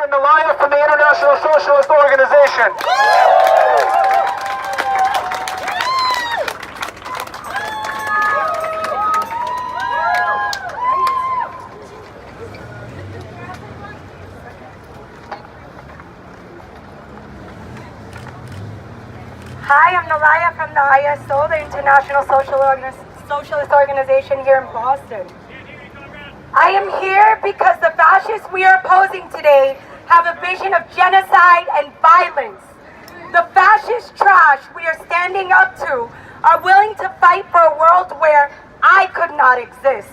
Dr. Nalaya from the International Socialist Organization. Hi, I'm Nalaya from the ISO, the International Socialist Organization here in Boston. I am here because the fascists we are opposing today have a vision of genocide and violence. The fascist trash we are standing up to are willing to fight for a world where I could not exist,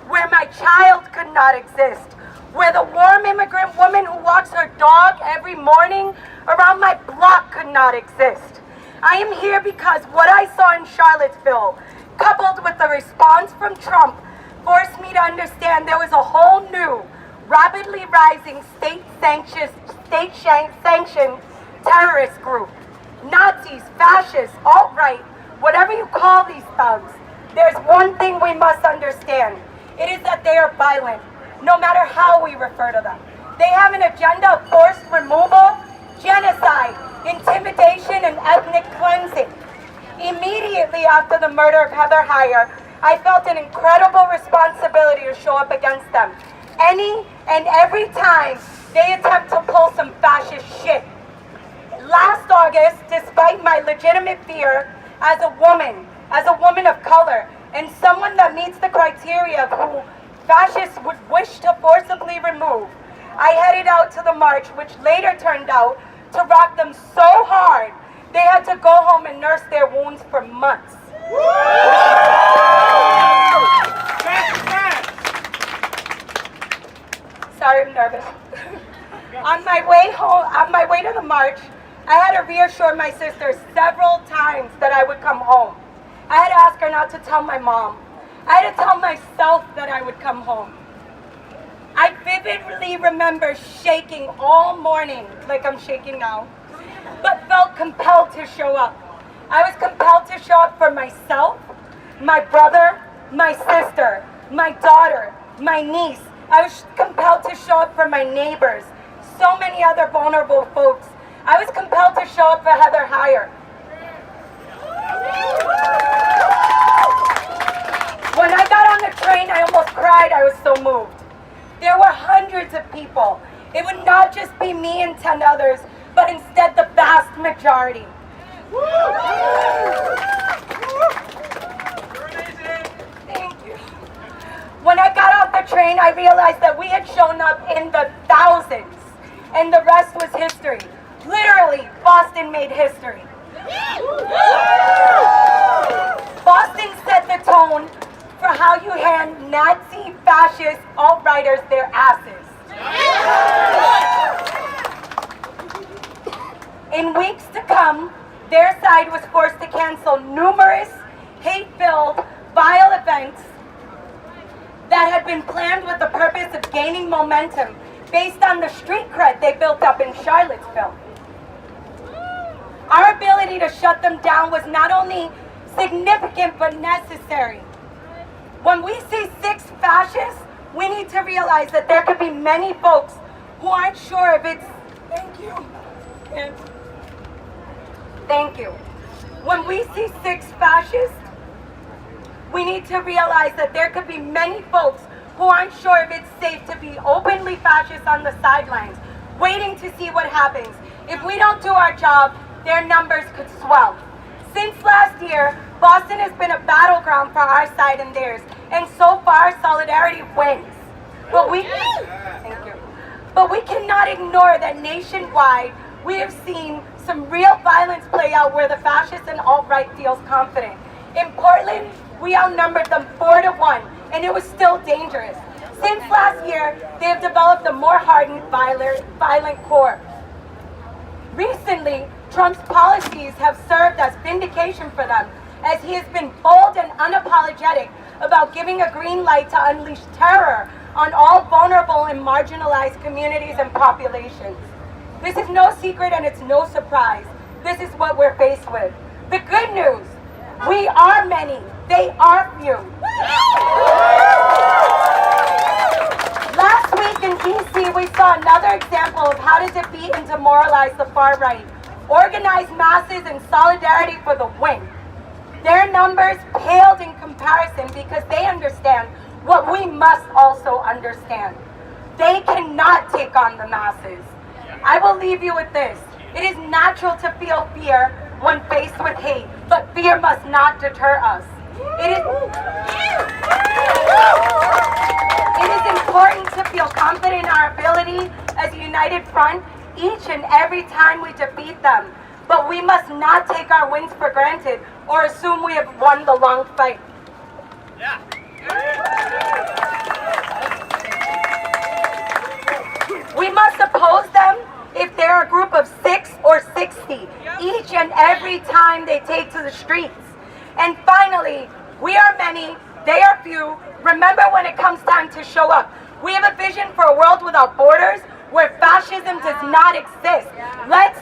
where my child could not exist, where the warm immigrant woman who walks her dog every morning around my block could not exist. I am here because what I saw in Charlottesville, coupled with the response from Trump, forced me to understand there was a whole new, rapidly rising state-sanctioned terrorist group. Nazis, fascists, alt-right, whatever you call these thugs, there's one thing we must understand. It is that they are violent, no matter how we refer to them. They have an agenda of forced removal, genocide, intimidation, and ethnic cleansing. Immediately after the murder of Heather Heyer, I felt an incredible responsibility to show up against them. Any and every time they attempt to pull some fascist shit. Last August, despite my legitimate fear as a woman of color, and someone that meets the criteria of who fascists would wish to forcibly remove, I headed out to the march, which later turned out to rock them so hard, they had to go home and nurse their wounds for months. Sorry, I'm nervous. On my way to the march, I had to reassure my sister several times that I would come home. I had to ask her not to tell my mom. I had to tell myself that I would come home. I vividly remember shaking all morning, like I'm shaking now, but felt compelled to show up. I was compelled to show up for myself, my brother, my sister, my daughter, my niece. I was compelled to show up for my neighbors, so many other vulnerable folks. I was compelled to show up for Heather Heyer. When I got on the train, I almost cried. I was so moved. There were hundreds of people. It would not just be me and 10 others, but instead the vast majority. Thank you. When I got off the train, I realized that we had shown up in the thousands, and the rest was history. Literally, Boston made history. Boston set the tone for how you hand Nazi, fascist, alt-righters their asses. In weeks to come, their side was forced to cancel numerous hate-filled, vile events that had been planned with the purpose of gaining momentum based on the street cred they built up in Charlottesville. Our ability to shut them down was not only significant but necessary. When we see 6 fascists, we need to realize that there could be many folks who aren't sure if it's... Thank you. Thank you. When we see 6 fascists, we need to realize that there could be many folks who aren't sure if it's safe to be openly fascist on the sidelines, waiting to see what happens. If we don't do our job, their numbers could swell. Since last year, Boston has been a battleground for our side and theirs, and so far, solidarity wins. But we cannot ignore that nationwide, we have seen some real violence play out where the fascists and alt-right feels confident. In Portland, we outnumbered them 4-1, and it was still dangerous. Since last year, they have developed a more hardened, violent core. Recently, Trump's policies have served as vindication for them, as he has been bold and unapologetic about giving a green light to unleash terror on all vulnerable and marginalized communities and populations. This is no secret and it's no surprise. This is what we're faced with. The good news, we are many, they are few. Last week in DC, we saw another example of how to defeat and demoralize the far right. Organized masses in solidarity for the win. Their numbers paled in comparison because they understand what we must also understand. They cannot take on the masses. I will leave you with this. It is natural to feel fear when faced with hate, but fear must not deter us. It is important to feel confident in our ability as a united front each and every time we defeat them. But we must not take our wins for granted or assume we have won the long fight. We must oppose them if they're a group of 6 or 60 each and every time they take to the streets. And finally, we are many, they are few. Remember when it comes time to show up. We have a vision for a world without borders where fascism does not exist. Let's